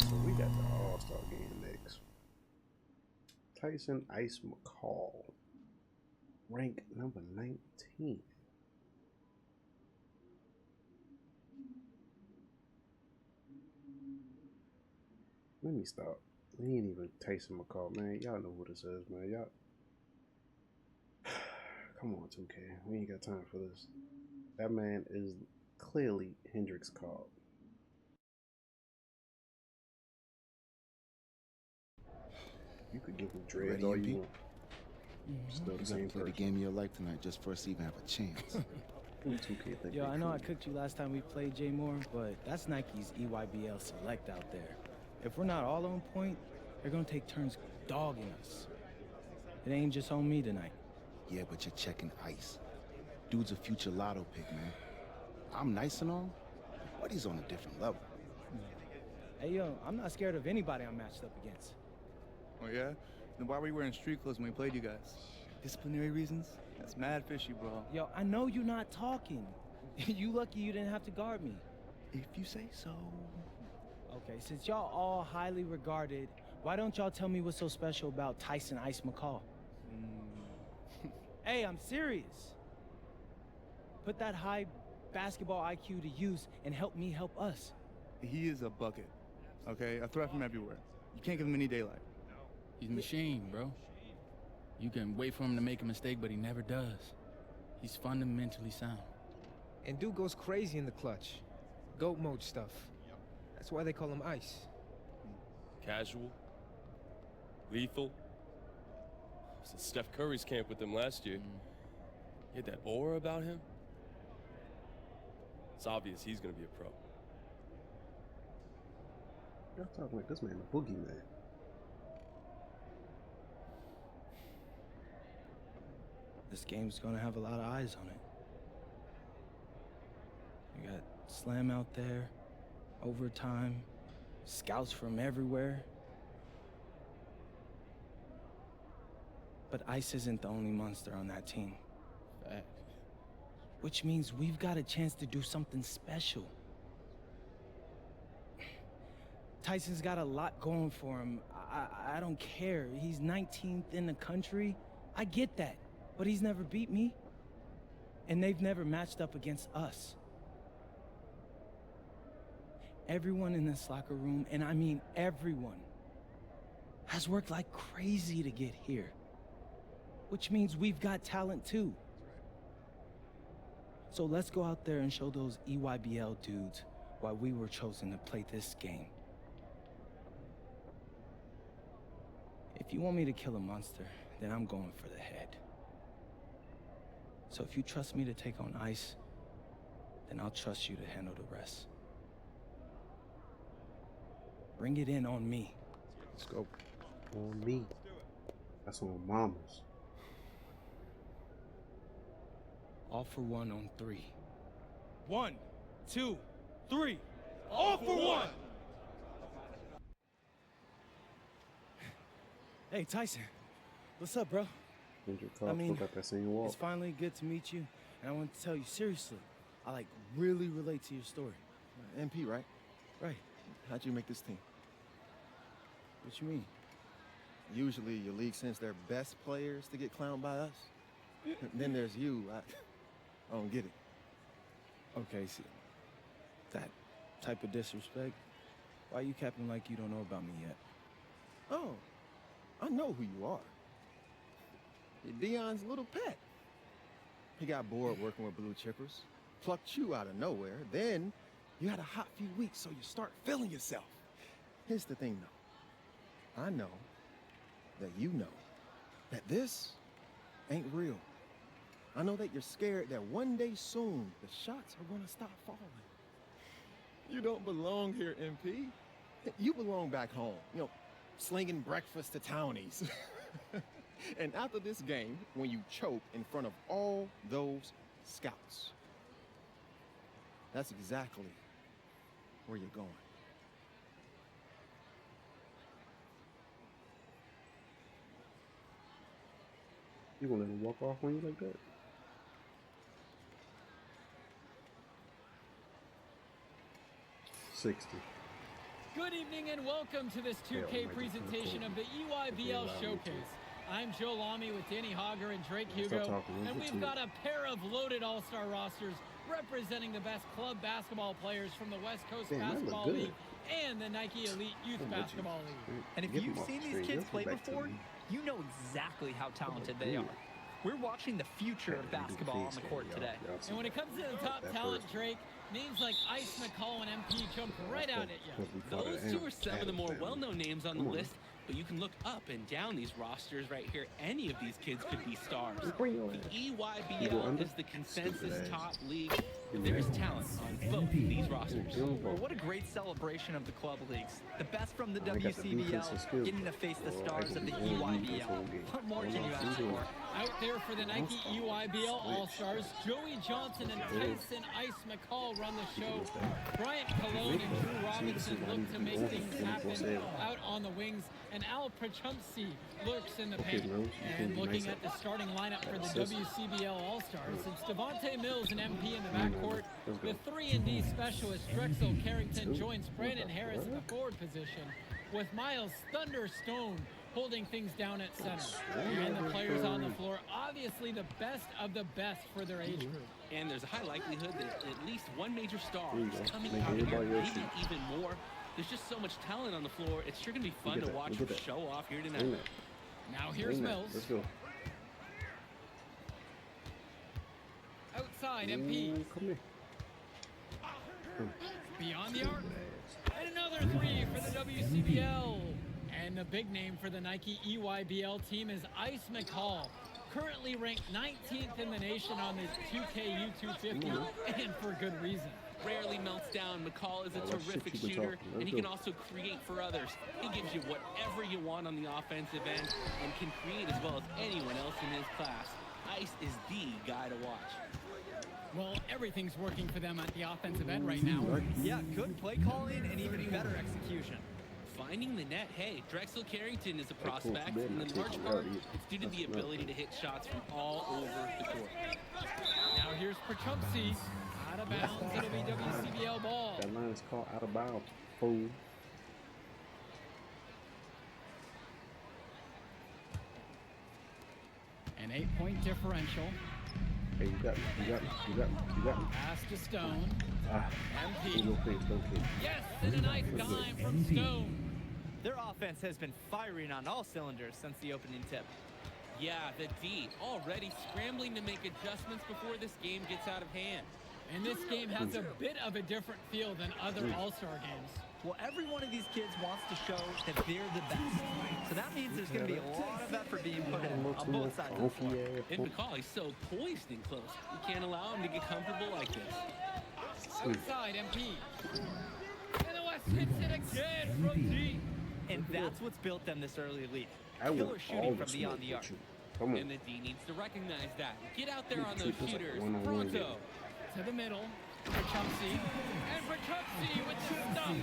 So we got the All-Star game next. Tyson Ice McCall, rank number 19. Let me stop. He ain't even Tyson McCall, man. Y'all know who this is, man. Y'all. Come on, 2K. We ain't got time for this. That man is clearly Hendrix Cobb. You could give him dreads all you want. Still the same play the game of your life tonight just for us to even have a chance. Yo, I know I cooked you last time we played J Moore, but that's Nike's EYBL Select out there. If we're not all on point, they're gonna take turns dogging us. It ain't just on me tonight. Yeah, but you're checking ice. Dude's a future lotto pick, man. I'm nice and all, but he's on a different level. Hey, yo, I'm not scared of anybody I'm matched up against. Oh, yeah? Then why were you wearing street clothes when we played you guys? Disciplinary reasons? That's mad fishy, bro. Yo, I know you're not talking. You lucky you didn't have to guard me. If you say so. Okay, since y'all all highly regarded, why don't y'all tell me what's so special about Tyson Ice McCall? Hey, I'm serious. Put that high basketball IQ to use and help me help us. He is a bucket, okay? A threat from everywhere. You can't give him any daylight. He's a machine, bro. You can wait for him to make a mistake, but he never does. He's fundamentally sound. And dude goes crazy in the clutch. Goat mode stuff. That's why they call him Ice. Casual. Lethal. I was at Steph Curry's camp with him last year. He had that aura about him. It's obvious he's gonna be a pro. Y'all talking like this man a boogeyman. This game's gonna have a lot of eyes on it. You got Slam out there, overtime, scouts from everywhere. But Ice isn't the only monster on that team. Fact. Which means we've got a chance to do something special. Tyson's got a lot going for him. I don't care. He's 19th in the country. I get that. But he's never beat me. And they've never matched up against us. Everyone in this locker room, and I mean everyone, has worked like crazy to get here. Which means we've got talent too. So let's go out there and show those EYBL dudes why we were chosen to play this game. If you want me to kill a monster, then I'm going for the head. So if you trust me to take on Ice, then I'll trust you to handle the rest. Bring it in on me. Let's go. On me. That's on mamas. All for one on 3. 1, 2, 3. All for one! Hey, Tyson. What's up, bro? Got that same walk. It's finally good to meet you, and I want to tell you seriously, I really relate to your story. MP, right? Right. How'd you make this team? What you mean? Usually your league sends their best players to get clowned by us. Then there's you. I don't get it. Okay, see, that type of disrespect, why you capping like you don't know about me yet? Oh, I know who you are. You're Dion's little pet. He got bored working with blue chippers, plucked you out of nowhere, then you had a hot few weeks, so you start feeling yourself. Here's the thing, though. I know that you know that this ain't real. I know that you're scared that one day soon, the shots are gonna stop falling. You don't belong here, MP. You belong back home, slinging breakfast to townies. And after this game, when you choke in front of all those scouts, that's exactly where you're going. You gonna let him walk off on you like that? 60. Good evening and welcome to this 2K presentation of the EYBL Showcase. I'm Joe Lamy with Danny Hogger and Drake Hugo, and we've got a pair of loaded all-star rosters representing the best club basketball players from the West Coast Basketball League and the Nike Elite Youth Basketball League. And if you've seen these kids play before, you know exactly how talented they are. We're watching the future of basketball on the court today. And when it comes to the top talent, Drake, names like Ice, McCall, and MP jump right out at you. Those two are some of the more well-known names on the list, but you can look up and down these rosters right here. Any of these kids could be stars. The EYBL is the consensus top league. There is talent on both these rosters. Well, what a great celebration of the club leagues. The best from the WCBL getting to face the stars of the EYBL. What more can you ask for? Out there for the Nike EYBL All-Stars, Joey Johnson and Tyson Ice McCall run the show. Bryant Cologne and Drew Robinson look to make things happen out on the wings. And Al Prachumpsy lurks in the paint. And looking at the starting lineup for the WCBL All-Stars, it's Devontae Mills and MP in the backcourt. The 3-and-D specialist Drexel Carrington joins Brandon Harris in the forward position, with Miles Thunderstone holding things down at center. And the players on the floor, obviously the best of the best for their age group. And there's a high likelihood that at least one major star is coming out of here, maybe even more. There's just so much talent on the floor. It's sure going to be fun to watch them show off here tonight. Now here's Mills. Let's go. Outside, MP. Come here. Beyond the arc. And another three for the WCBL. And the big name for the Nike EYBL team is Ice McCall, currently ranked 19th in the nation on the 2K U250, and for good reason. Rarely melts down. McCall is a terrific shooter, and he can also create for others. He gives you whatever you want on the offensive end and can create as well as anyone else in his class. Ice is the guy to watch. Well, everything's working for them at the offensive end right now. Yeah, good play calling and even better execution. Finding the net, hey, Drexel Carrington is a prospect, and in large part, it's due to the ability to hit shots from all over the court. Now here's Prachumpsy. Out of bounds, it'll be WCBL ball. That line is called out of bounds, fool. An 8-point differential. Hey, you got me. Pass to Stone. MP. Go kick. Yes, and a nice dime from Stone. Their offense has been firing on all cylinders since the opening tip. Yeah, the D already scrambling to make adjustments before this game gets out of hand. And this game has a bit of a different feel than other All-Star games. Well, every one of these kids wants to show that they're the best. So that means there's going to be a lot of effort being put in on both sides of the floor. And McCall, he's so poised and close. You can't allow him to get comfortable like this. Outside, MP. And the West hits it again from D. And that's what's built them this early lead. Killer shooting from beyond the arc. And the D needs to recognize that. Get out there on those shooters. Pronto. To the middle. Prachumpsy. And Prachumpsy with the stuff.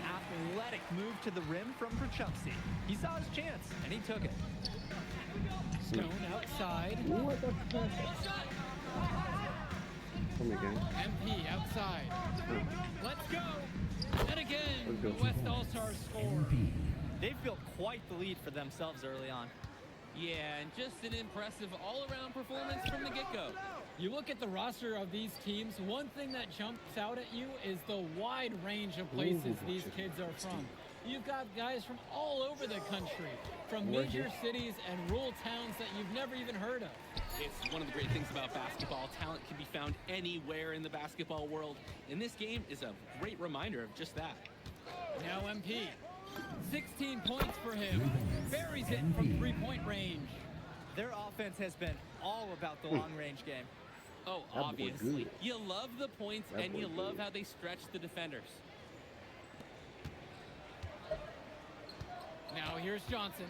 Athletic move to the rim from Prachumpsy. He saw his chance, and he took it. Stone outside. Come again. MP outside. Let's go. And again, the West All-Stars score. They've built quite the lead for themselves early on. Yeah, and just an impressive all-around performance from the get-go. You look at the roster of these teams, one thing that jumps out at you is the wide range of places these kids are from. You've got guys from all over the country, from major cities and rural towns that you've never even heard of. It's one of the great things about basketball. Talent can be found anywhere in the basketball world, and this game is a great reminder of just that. Now MP. 16 points for him. Buries it from three-point range. Their offense has been all about the long-range game. Oh, obviously. You love the points, and you love how they stretch the defenders. Now here's Johnson.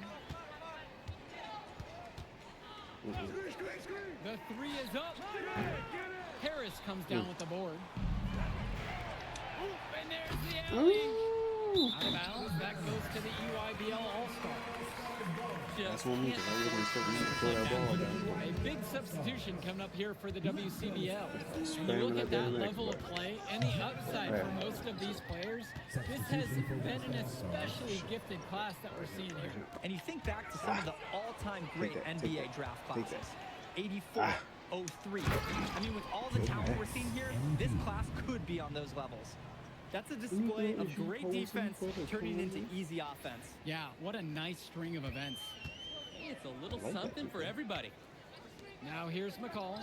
The three is up. Harris comes down with the board. And there's the alley. Out of bounds. That goes to the EYBL All-Star. That's what I mean, 'cause I wasn't expecting you to throw that ball down. A big substitution coming up here for the WCBL. And you Spamming look at that damn level neck, of play and the upside for most of these players. This has been an especially gifted class that we're seeing here. And you think back to some of the all-time great NBA draft classes. 84, 03. I mean, with all the talent we're seeing here, this class could be on those levels. That's a display of great defense turning into easy offense. Yeah, what a nice string of events. Hey, it's a little something for everybody. Now here's McCall.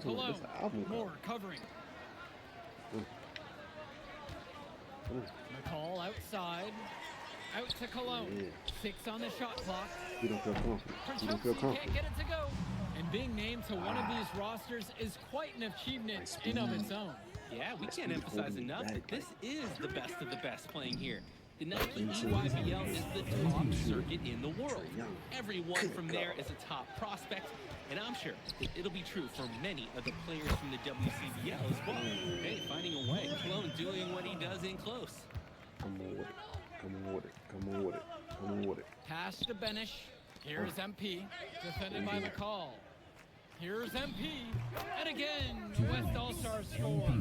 Cologne, Moore covering. McCall outside. Out to Cologne. 6 on the shot clock. You don't feel confident. You don't feel confident. Can't get it to go. And being named to one of these rosters is quite an achievement in of its own. Yeah, we can't emphasize enough that this is the best of the best playing here. The Nike EYBL is the top circuit in the world. Everyone from there is a top prospect, and I'm sure that it'll be true for many of the players from the WCBL as well. Hey, finding a way. Cologne doing what he does in close. Come on with it. Come on with it. Come on with it. Come on with it. Pass to Benish. Here's MP. Defended by McCall. Here's MP. And again, the West All-Stars score.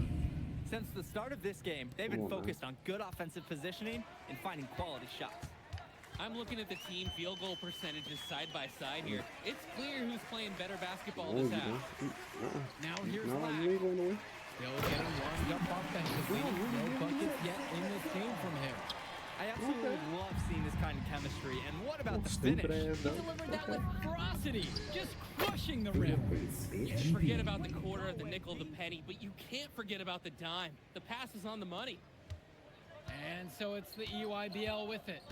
Since the start of this game, they've been focused on good offensive positioning and finding quality shots. I'm looking at the team field goal percentages side by side here. It's clear who's playing better basketball this half. Now here's No, Lack. you ain't going away. Still getting warmed up offensively. No buckets yet in this game from him. I absolutely love seeing this kind of chemistry. And what about the finish? He delivered that with ferocity, just crushing the rim. You can forget about the quarter, the nickel, the penny, but you can't forget about the dime. The pass is on the money. And so it's the EYBL with it.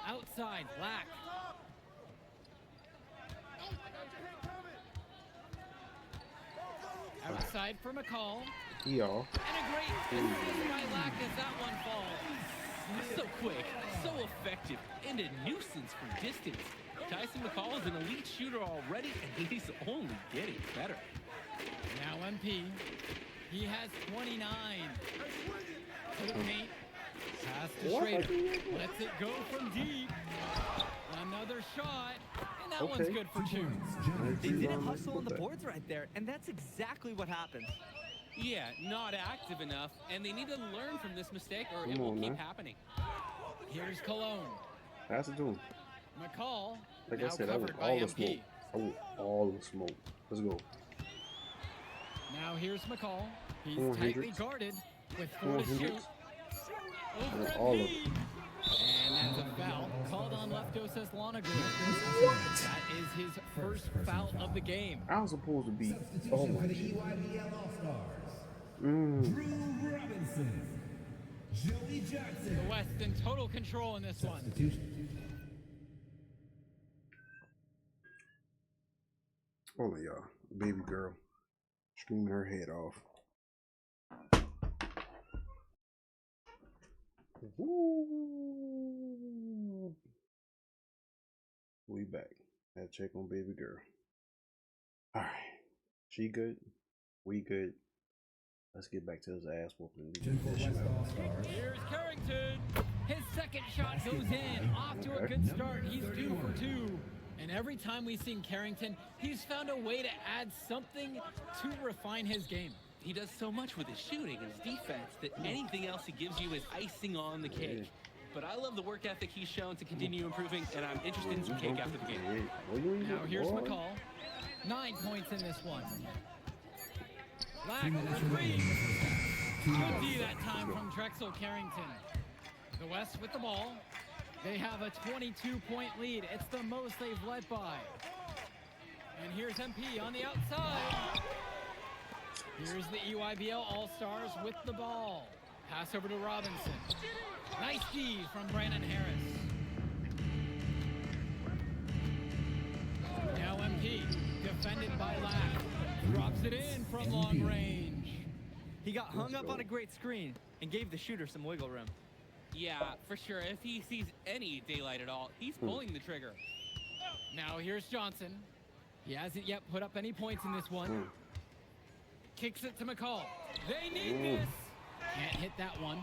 Outside, Lack. Outside for McCall. Y'all. And a great assist by Lack as that one falls. So quick, so effective, and a nuisance from distance. Tyson McCall is an elite shooter already, and he's only getting better. Now MP. He has 29. To the paint. Pass to Schrader. Lets it go from deep. Another shot. And that one's good for 2. They didn't hustle on the boards right there, and that's exactly what happened. Yeah, not active enough, and they need to learn from this mistake or it will keep happening. Here's Cologne. Pass it to him. McCall. Like now I said, I want covered by all the MP. smoke. I want all the smoke. Let's go. Now here's McCall. He's Come on, tightly Hendricks. guarded with Come 4 on, to shoot. Hendricks. Over want all of MP. it. And that's a foul called on Leftosas Lonergan. That is his first foul of the game. I was supposed to be. Oh my shit. The West in total control in this one. Hold on, y'all. Baby girl screaming her head off. Woo. We back. Had to check on baby girl. All right, she good. We good. Let's get back to his ass whooping. Here's Carrington. His second shot goes in. Off to a good start. He's 2 for 2. And every time we've seen Carrington, he's found a way to add something to refine his game. He does so much with his shooting and his defense that anything else he gives you is icing on the cake. But I love the work ethic he's shown to continue improving, and I'm interested in some cake after the game. Now here's McCall. 9 points in this one. Lack for 3. Good D that time from Drexel Carrington. The West with the ball. They have a 22-point lead. It's the most they've led by. And here's MP on the outside. Here's the EYBL All-Stars with the ball. Pass over to Robinson. Nice D from Brandon Harris. Now MP, defended by Lack. Drops it in from long range. He got hung up on a great screen and gave the shooter some wiggle room. Yeah, for sure. If he sees any daylight at all, he's pulling the trigger. Now here's Johnson. He hasn't yet put up any points in this one. Kicks it to McCall. They need this. Can't hit that one.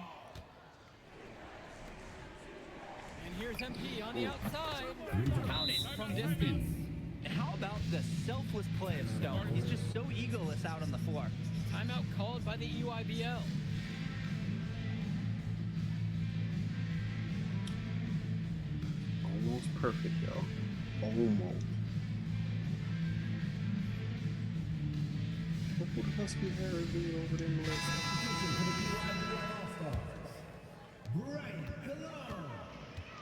And And here's MP on the outside. Count it from distance. And how about the selfless play of Stone? He's just so egoless out on the floor. Timeout called by the EYBL. Almost perfect, y'all. Almost. Look what Husky Harris did over there in the left.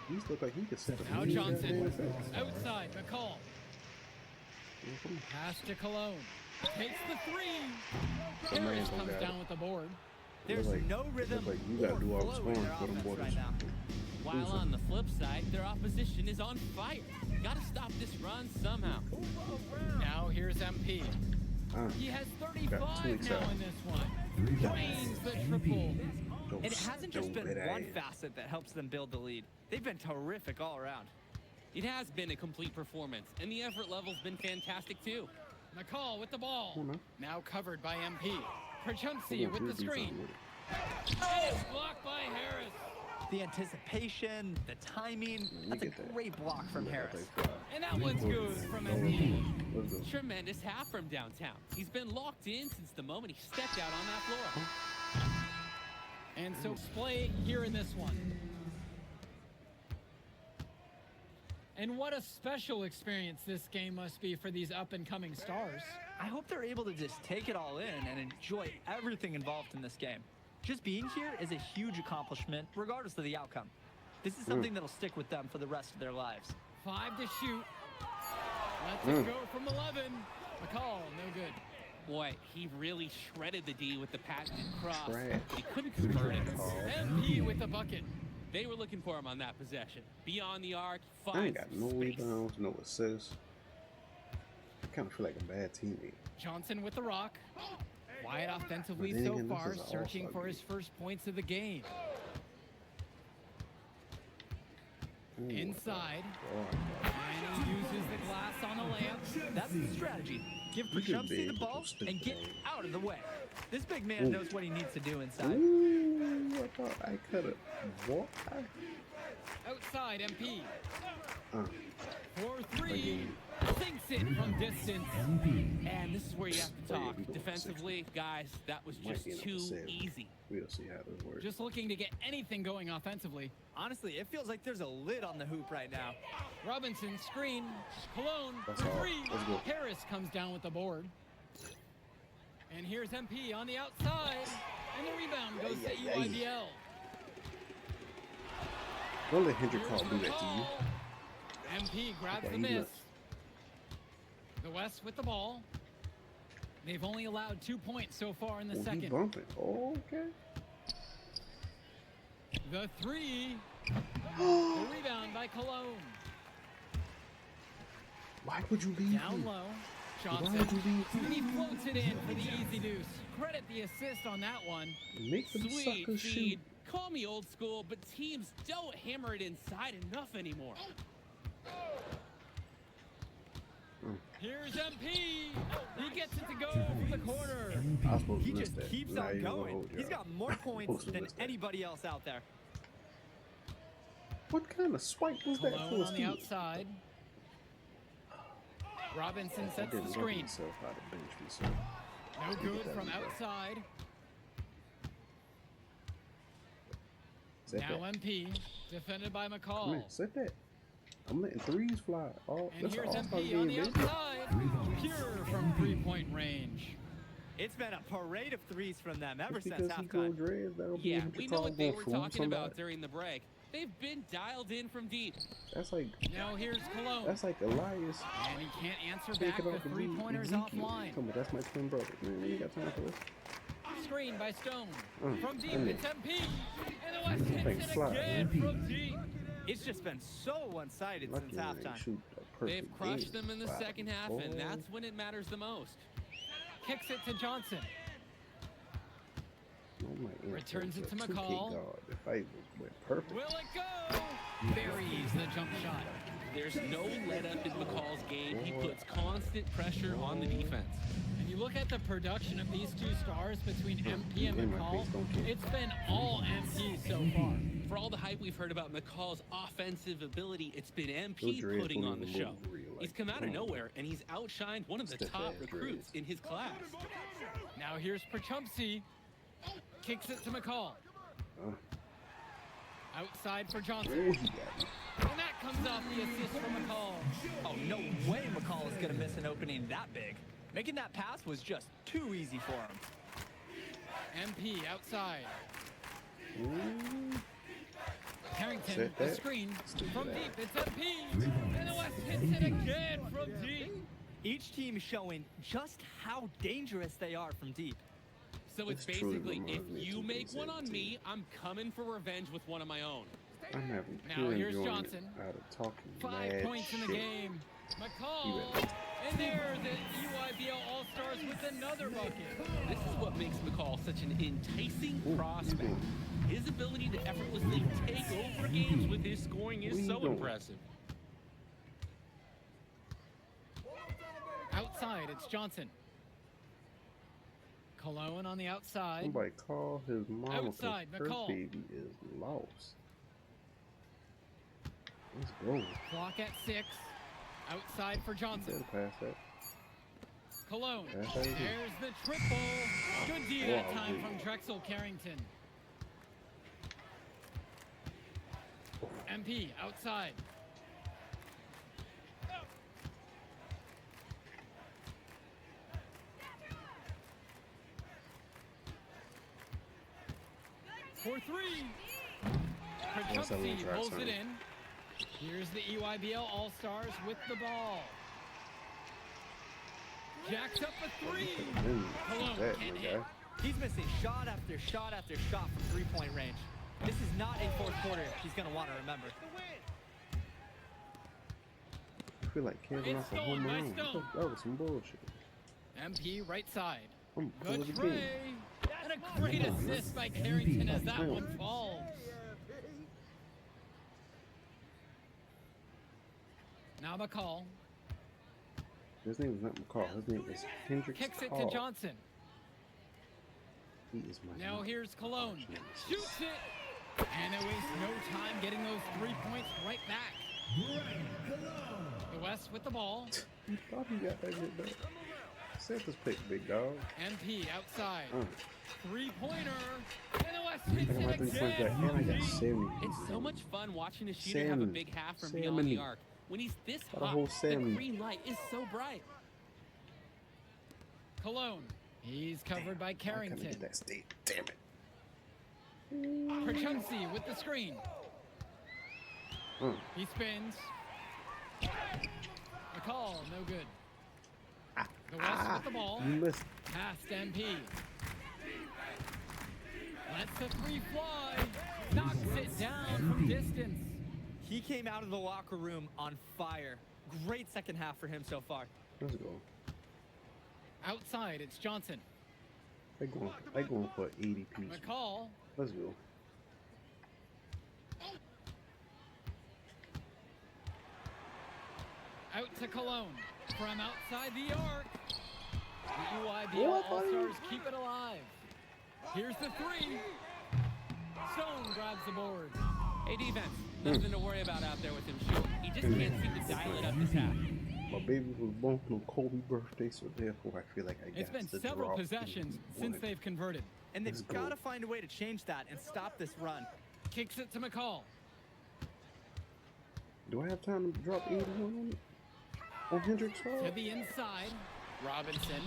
These look like he could set up. Now Johnson, outside, McCall. Pass to Cologne. Takes the three. Harris comes down with the board. There's no rhythm like you gotta do all the scoring for them boys right now. While on the flip side, their opposition is on fire. Gotta stop this run somehow. Now here's MP. He has 35 now in this one. Drains the triple. And it hasn't just been one facet that helps them build the lead. They've been terrific all around. It has been a complete performance, and the effort level's been fantastic too. McCall with the ball. Now covered by MP. Prachumsi with the screen. And it's blocked by Harris. The anticipation, the timing, that's a great block from Harris. And that one's good from MP. Tremendous half from downtown. He's been locked in since the moment he stepped out on that floor. And so play here in this one. And what a special experience this game must be for these up-and-coming stars. I hope they're able to just take it all in and enjoy everything involved in this game. Just being here is a huge accomplishment, regardless of the outcome. This is something that'll stick with them for the rest of their lives. 5 to shoot. Let's it go from 11. McCall, no good. Boy, he really shredded the D with the patented cross, but he couldn't convert it. MP with the bucket. They were looking for him on that possession. Beyond the arc, I ain't got no rebounds, no assists. I kind of feel like a bad teammate. Johnson with the rock. Wyatt offensively so far, searching for his first points of the game. Inside. And he uses the glass on the layup. That's the strategy. Give Prachumsi the ball and get out of the way. This big man knows what he needs to do inside. Ooh, I thought I could have. What? Outside, MP. 4-3. Sinks it from distance. And this is where you have to talk. Defensively, guys, that was just too easy. We'll see how this works. Just looking to get anything going offensively. Honestly, it feels like there's a lid on the hoop right now. Robinson, screen. Cologne, for 3. Harris comes down with the board. And here's MP on the outside. And the rebound goes to EYBL. Don't let Hendrick Hall do that to you. MP grabs the miss. The West with the ball. They've only allowed 2 points so far in the second. Bumping. Oh, okay. The 3. The rebound by Cologne. Why would you leave Down low. Johnson. He floats it in for the easy deuce. Credit the assist on that one. Make them Sweet suckers feed. shoot. Call me old school, but teams don't hammer it inside enough anymore. Here's MP. He gets it to go from the corner. He just keeps on going. He's got more points than anybody else out there. What kind of swipe was that? Cologne on the outside. Robinson sets the screen. No good from outside. Now MP, defended by McCall. Set that. I'm letting threes fly. And here's MP on the outside. Pure from three-point range. It's been a parade of threes from them ever since halftime. Yeah, we know what they were talking about during the break. They've been dialed in from deep. That's like. Now here's Cologne. That's like Elias. And he can't answer back. The three-pointers offline. Come on, that's my twin brother. Man, you got time for this. Screen by Stone. From deep, it's MP. And the West hits it again from deep. It's just been so one-sided since halftime. They've crushed them in the second half, and that's when it matters the most. Kicks it to Johnson. Returns it to McCall. If I went perfect. Will it go? Buries the jump shot. There's no let-up in McCall's game. He puts constant pressure on the defense. And you look at the production of these two stars between MP and McCall, it's been all MP so far. For all the hype we've heard about McCall's offensive ability, it's been MP putting on the show. He's come out of nowhere, and he's outshined one of the top recruits in his class. Now here's Prachumpsy. Kicks it to McCall. Outside for Johnson. And that comes off the assist from McCall. Oh, no way McCall is going to miss an opening that big. Making that pass was just too easy for him. MP outside. Carrington, the screen. From deep, it's MP. And the West hits it again from deep. Each team showing just how dangerous they are from deep. So it's basically, if you make one on me, I'm coming for revenge with one of my own. I'm having now here's Johnson. Out of talking 5 points in the game. McCall. And there, the EYBL All-Stars with another bucket. This is what makes McCall such an enticing prospect. His ability to effortlessly take over games with his scoring is so impressive. Outside, it's Johnson. Cologne on the outside. Somebody call his mom. Outside, McCall. Her baby is lost. Let's go. Clock at 6. Outside for Johnson. Pass that. Cologne. There's the triple. Good D that time from Drexel Carrington. MP outside. For 3. Prachumpsy pulls it in. Here's the EYBL All-Stars with the ball. Jacks up a 3. Cologne can't hit. He's missing shot after shot after shot from three-point range. This is not a fourth quarter he's going to want to remember. I feel like Kevin off a home run. That was some bullshit. MP right side. Good tray. And a great assist by Carrington as that one falls. Now McCall. His name is not McCall. His name is Hendricks. Kicks it to Johnson. He is my now here's Cologne. Shoots it. And they waste no time getting those 3 points right back. The West with the ball. You thought he got that hit back. Set this pick, big dog. MP outside. 3-pointer. And the West hits it again. It's so much fun watching a shooter have a big half from beyond the arc. When he's this hot, the green light is so bright. Cologne. He's covered by Carrington. Get that state. Damn it. Prachumpsy with the screen. He spins. McCall, no good. The West with the ball. Past MP. Lets the 3 fly. Knocks it down from distance. He came out of the locker room on fire. Great second half for him so far. Let's go. Outside, it's Johnson. They going for 80 pieces. McCall. Let's go. Out to Cologne. From outside the arc. The EYBL All-Stars keep it alive. Here's the 3. Stone grabs the board. Hey, defense. Nothing to worry about out there with him shooting. He just can't seem to dial it up this half. My baby was born on Kobe's birthday, so therefore I feel like I got to It's been several possessions since they've converted. And they've got to find a way to change that and stop this run. Kicks it to McCall. Do I have time to drop 81 on it? On Hendricks? To the inside. Robinson.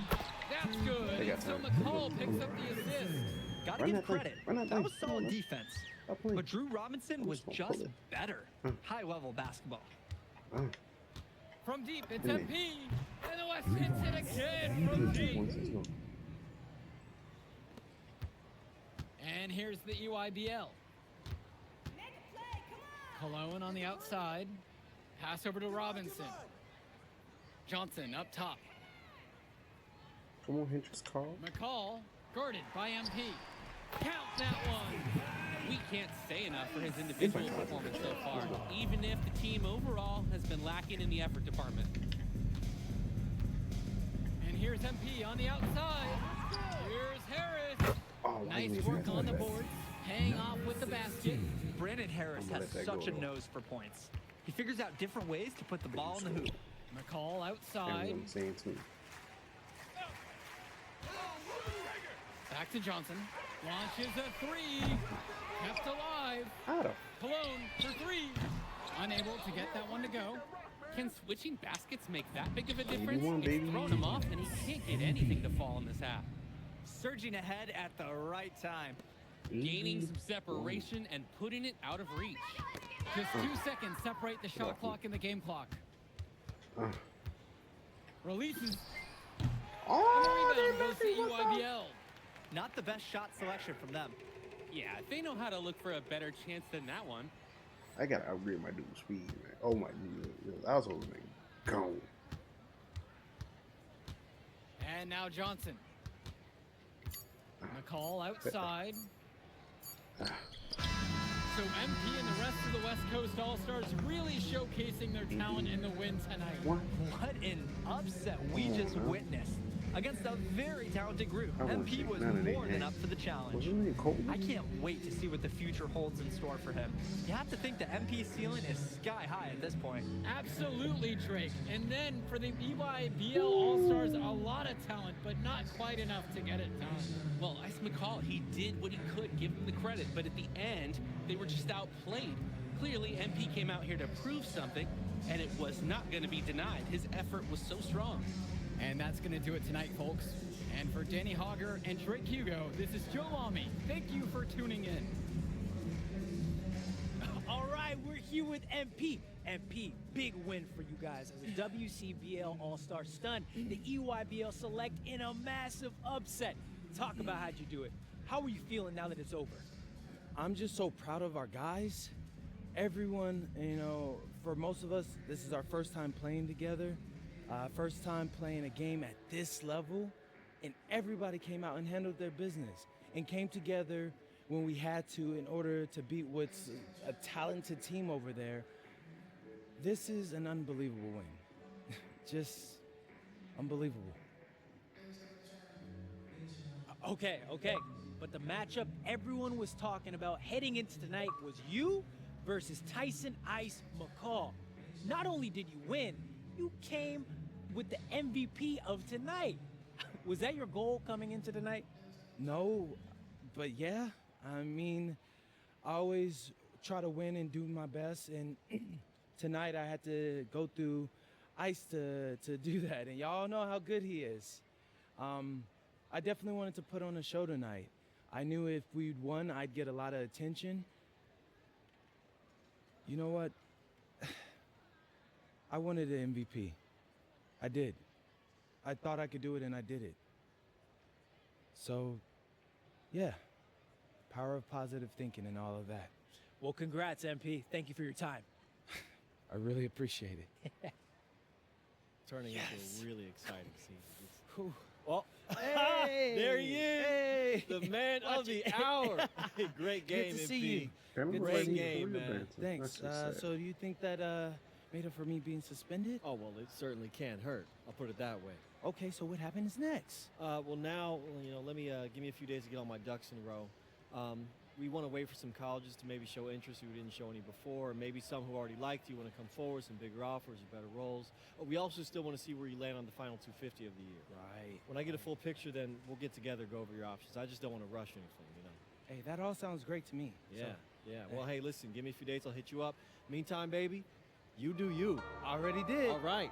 That's good. So McCall picks up the assist. Gotta give credit. That was solid defense. But Drew Robinson was just better. High-level basketball. From deep, it's MP. And the West hits it again from deep. And here's the EYBL. Cologne on the outside. Pass over to Robinson. Johnson up top. Come on, Hendricks, Carl. McCall, guarded by MP. Count that one. We can't say enough for his individual performance so far, even if the team overall has been lacking in the effort department. And here's MP on the outside. Here's Harris. Nice work on the board, paying off with the basket. Brandon Harris has such a nose for points. He figures out different ways to put the ball in the hoop. McCall outside. Back to Johnson. Launches a three. Kept alive. Cologne for three. Unable to get that one to go. Can switching baskets make that big of a difference? It's thrown him off, and he can't get anything to fall in this half. Surging ahead at the right time. Gaining some separation and putting it out of reach. Just 2 seconds separate the shot clock and the game clock. Releases. And the rebound goes to EYBL. Not the best shot selection from them. Yeah, they know how to look for a better chance than that one. I gotta upgrade my dude's speed, man. Oh my god, I was holding it gone. And now Johnson. McCall outside. So MP and the rest of the West Coast All-Stars really showcasing their talent in the win tonight. What an upset we just witnessed. Against a very talented group, MP was more than up for the challenge. I can't wait to see what the future holds in store for him. You have to think the MP ceiling is sky high at this point. Absolutely, Drake. And then for the EYBL All-Stars, a lot of talent, but not quite enough to get it done. Well, Ice McCall, he did what he could, give him the credit, but at the end, they were just outplayed. Clearly, MP came out here to prove something, and it was not going to be denied. His effort was so strong. And that's going to do it tonight, folks. And for Danny Hogger and Drake Hugo, this is Joe Lamy. Thank you for tuning in. All right, we're here with MP. MP, big win for you guys as a WCBL All-Star stun. The EYBL Select in a massive upset. Talk about how'd you do it. How are you feeling now that it's over? I'm just so proud of our guys. Everyone, you know, for most of us, this is our first time playing together. First time playing a game at this level, and everybody came out and handled their business and came together when we had to in order to beat what's a talented team over there. This is an unbelievable win. Just unbelievable. Okay. But the matchup everyone was talking about heading into tonight was you versus Tyson Ice McCall. Not only did you win, you came with the MVP of tonight. Was that your goal coming into tonight? No, but yeah. I mean, I always try to win and do my best, and tonight I had to go through Ice to do that, and y'all know how good he is. I definitely wanted to put on a show tonight. I knew if we'd won, I'd get a lot of attention. You know what? I wanted an MVP. I did. I thought I could do it, and I did it. So, yeah, power of positive thinking and all of that. Well, congrats, MP. Thank you for your time. I really appreciate it. Turning into a really exciting scene. Well, hey, there he is, hey. the man of the hour. Great game, Good to MP. see you. Great game, man. Thanks. So do you think that made up for me being suspended? Oh, well, it certainly can't hurt. I'll put it that way. Okay, so what happens next? Well, now, let me give me a few days to get all my ducks in a row. We want to wait for some colleges to maybe show interest who didn't show any before, or maybe some who already liked you want to come forward, some bigger offers or better roles. We also still want to see where you land on the final 250 of the year. Right. When I get a full picture, then we'll get together, go over your options. I just don't want to rush anything, Hey, that all sounds great to me. Yeah, yeah. Well, hey, listen, give me a few days, I'll hit you up. Meantime, baby, you do you. Already did. All right.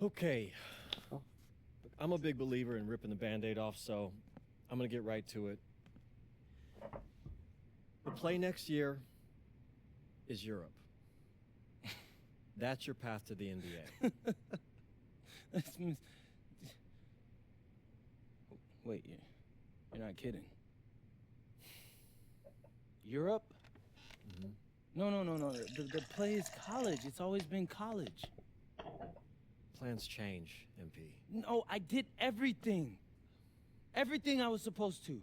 Okay. I'm a big believer in ripping the Band-Aid off, so I'm going to get right to it. The play next year is Europe. That's your path to the NBA. Wait, you're not kidding. Europe? No. The play is college. It's always been college. Plans change, MP. No, I did everything. Everything I was supposed to.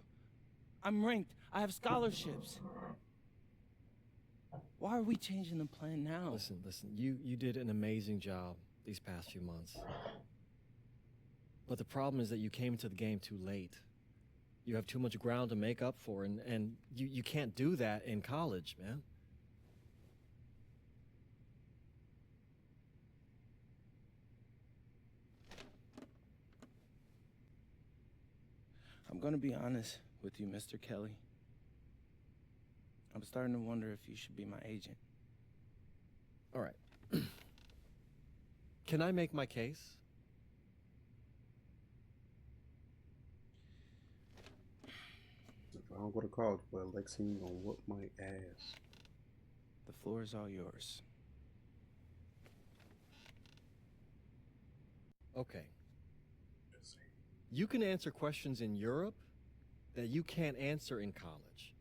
I'm ranked. I have scholarships. Why are we changing the plan now? Listen. You did an amazing job these past few months. But the problem is that you came to the game too late. You have too much ground to make up for, and you can't do that in college, man. I'm gonna be honest with you, Mr. Kelly. I'm starting to wonder if you should be my agent. All right. Can I make my case? If I don't go to college, well, Lexi gonna whoop my ass. The floor is all yours. Okay. You can answer questions in Europe that you can't answer in college.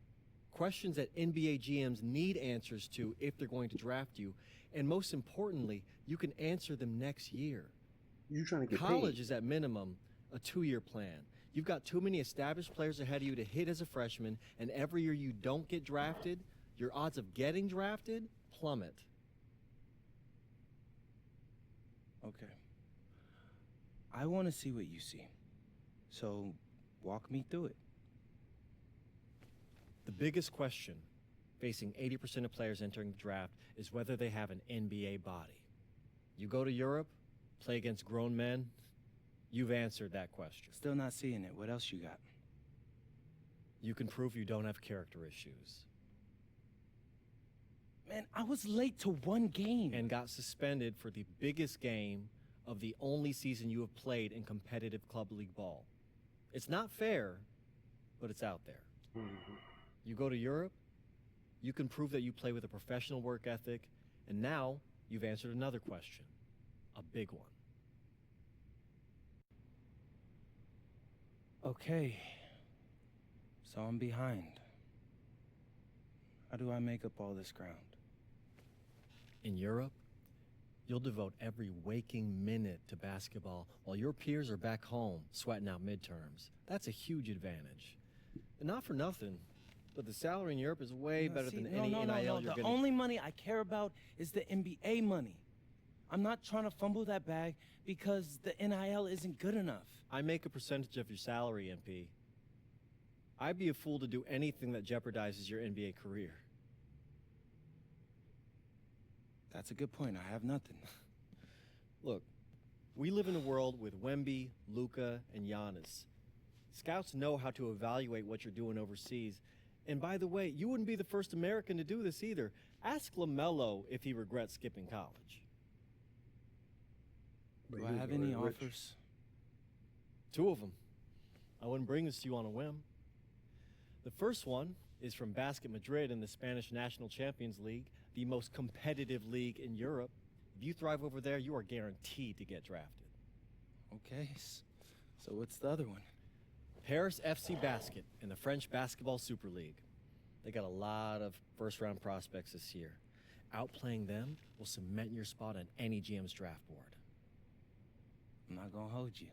Questions that NBA GMs need answers to if they're going to draft you. And most importantly, you can answer them next year. You trying to get College paid. is at minimum a 2-year plan. You've got too many established players ahead of you to hit as a freshman, and every year you don't get drafted, your odds of getting drafted plummet. Okay. I want to see what you see. So, walk me through it. The biggest question facing 80% of players entering the draft is whether they have an NBA body. You go to Europe, play against grown men, you've answered that question. Still not seeing it. What else you got? You can prove you don't have character issues. Man, I was late to one game. And got suspended for the biggest game of the only season you have played in competitive club league ball. It's not fair, but it's out there. You go to Europe, you can prove that you play with a professional work ethic, and now you've answered another question, a big one. Okay. So I'm behind. How do I make up all this ground? In Europe, you'll devote every waking minute to basketball while your peers are back home sweating out midterms. That's a huge advantage. And not for nothing, but the salary in Europe is way better than any NIL you're The getting. only money I care about is the NBA money. I'm not trying to fumble that bag because the NIL isn't good enough. I make a percentage of your salary, MP. I'd be a fool to do anything that jeopardizes your NBA career. That's a good point. I have nothing. Look, we live in a world with Wemby, Luka, and Giannis. Scouts know how to evaluate what you're doing overseas. And by the way, you wouldn't be the first American to do this either. Ask LaMelo if he regrets skipping college. Do I have any offers? 2 of them. I wouldn't bring this to you on a whim. The first one is from Basket Madrid in the Spanish National Champions League, the most competitive league in Europe. If you thrive over there, you are guaranteed to get drafted. Okay, so what's the other one? Paris FC Basket in the French Basketball Super League. They got a lot of first-round prospects this year. Outplaying them will cement your spot on any GM's draft board. I'm not gonna hold you.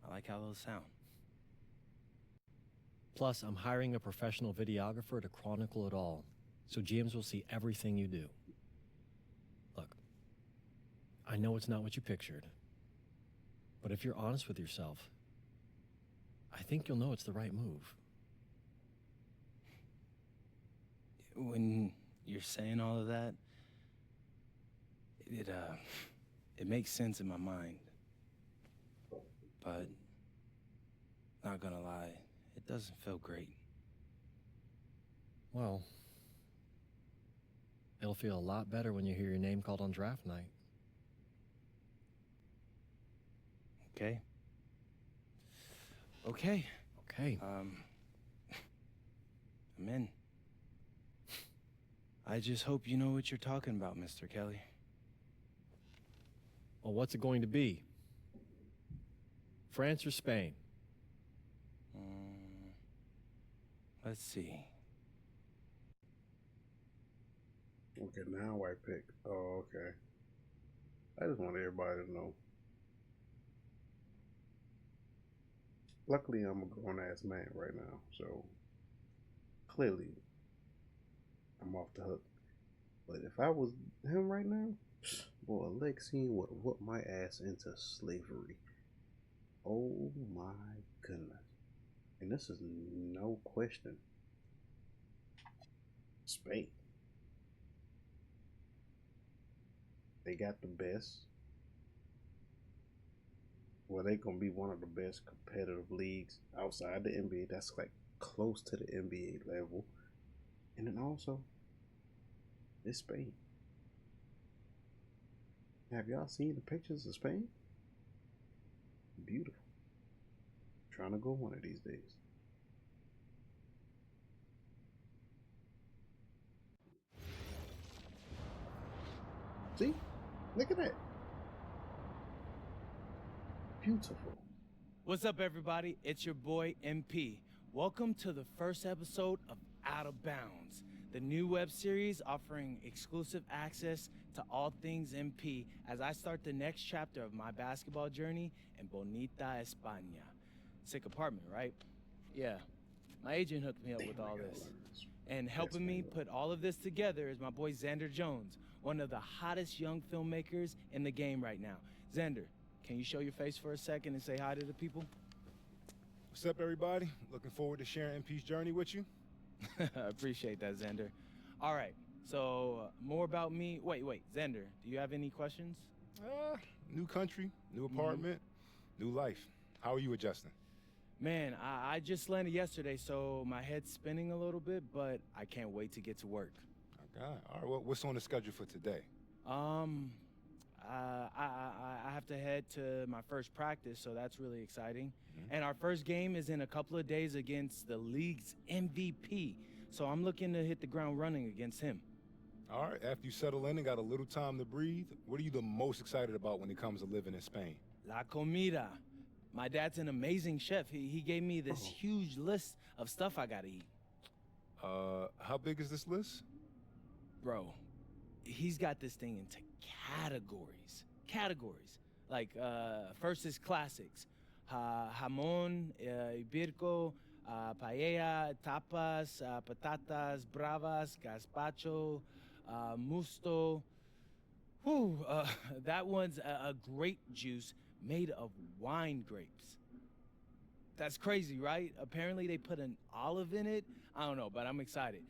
I like how those sound. Plus, I'm hiring a professional videographer to chronicle it all, so GMs will see everything you do. Look, I know it's not what you pictured, but if you're honest with yourself, I think you'll know it's the right move. When you're saying all of that, it makes sense in my mind. But, not gonna lie, it doesn't feel great. Well, it'll feel a lot better when you hear your name called on draft night. Okay. Okay. I'm in. I just hope you know what you're talking about, Mr. Kelly. Well, what's it going to be? France or Spain? Let's see. Okay, now I pick. Oh, okay. I just want everybody to know. Luckily, I'm a grown ass man right now, so clearly I'm off the hook. But if I was him right now, boy, Alexine would whoop my ass into slavery. Oh my goodness. And this is no question. Spain. They got the best. Well, they gonna be one of the best competitive leagues outside the NBA. That's like close to the NBA level. And then also, it's Spain. Have y'all seen the pictures of Spain? Beautiful. Trying to go one of these days. See? Look at that. Beautiful. What's up, everybody? It's your boy, MP. Welcome to the first episode of Out of Bounds, the new web series offering exclusive access to all things MP as I start the next chapter of my basketball journey in Bonita, España. Sick apartment, right? Yeah. My agent hooked me up with all this. And helping me put all of this together is my boy Xander Jones, one of the hottest young filmmakers in the game right now. Xander, can you show your face for a second and say hi to the people? What's up, everybody? Looking forward to sharing MP's journey with you. I appreciate that, Xander. All right, so more about me. Wait, Xander, do you have any questions? New country, new apartment, new life. How are you adjusting? Man, I just landed yesterday, so my head's spinning a little bit, but I can't wait to get to work. Okay. All right, well, what's on the schedule for today? I have to head to my first practice, so that's really exciting. And our first game is in a couple of days against the league's MVP, so I'm looking to hit the ground running against him. All right, after you settle in and got a little time to breathe, what are you the most excited about when it comes to living in Spain? La comida. My dad's an amazing chef. He gave me this huge list of stuff I gotta eat. How big is this list? Bro, he's got this thing into categories. Like, first is classics. Jamón, ibirco, paella, tapas, patatas bravas, gazpacho, musto. Whew, that one's a grape juice made of wine grapes. That's crazy, right? Apparently they put an olive in it. I don't know, but I'm excited.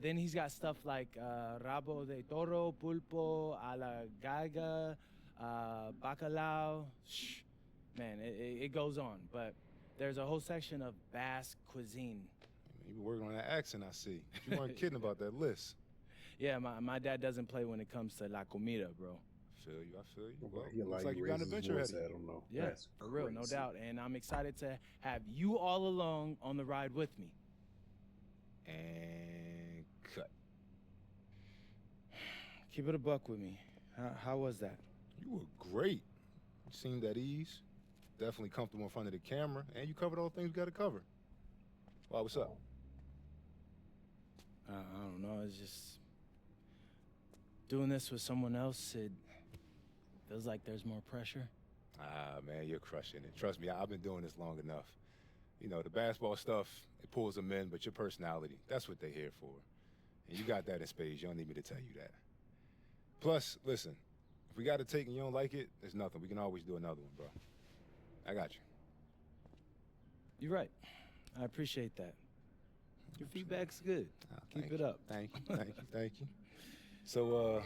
Then he's got stuff like rabo de toro, pulpo, a la galga, bacalao. Shh. Man, it goes on. But there's a whole section of Basque cuisine. You were working on that accent, I see. You weren't kidding about that list. Yeah, my dad doesn't play when it comes to la comida, bro. I feel you. Well, Looks like you got an adventure ahead. I don't know. Yeah, That's for real, no crazy. doubt. And I'm excited to have you all along on the ride with me. And cut. Keep it a buck with me. How was that? You were great. You seemed at ease. Definitely comfortable in front of the camera. And you covered all the things you got to cover. Wow, what's up? I don't know. It's just doing this with someone else. It feels like there's more pressure. Ah, man, you're crushing it. Trust me, I've been doing this long enough. You know, the basketball stuff, it pulls them in, but your personality, that's what they're here for. And you got that in spades. You don't need me to tell you that. Plus, listen, if we got to take and you don't like it, there's nothing. We can always do another one, bro. I got you. You're right. I appreciate that. Your feedback's good. Keep it up. Thank you. So,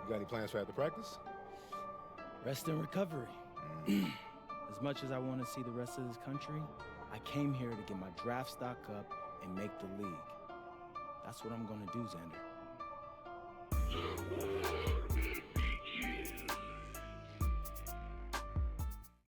you got any plans for after practice? Rest and recovery. As much as I want to see the rest of this country, I came here to get my draft stock up and make the league. That's what I'm gonna do, Xander.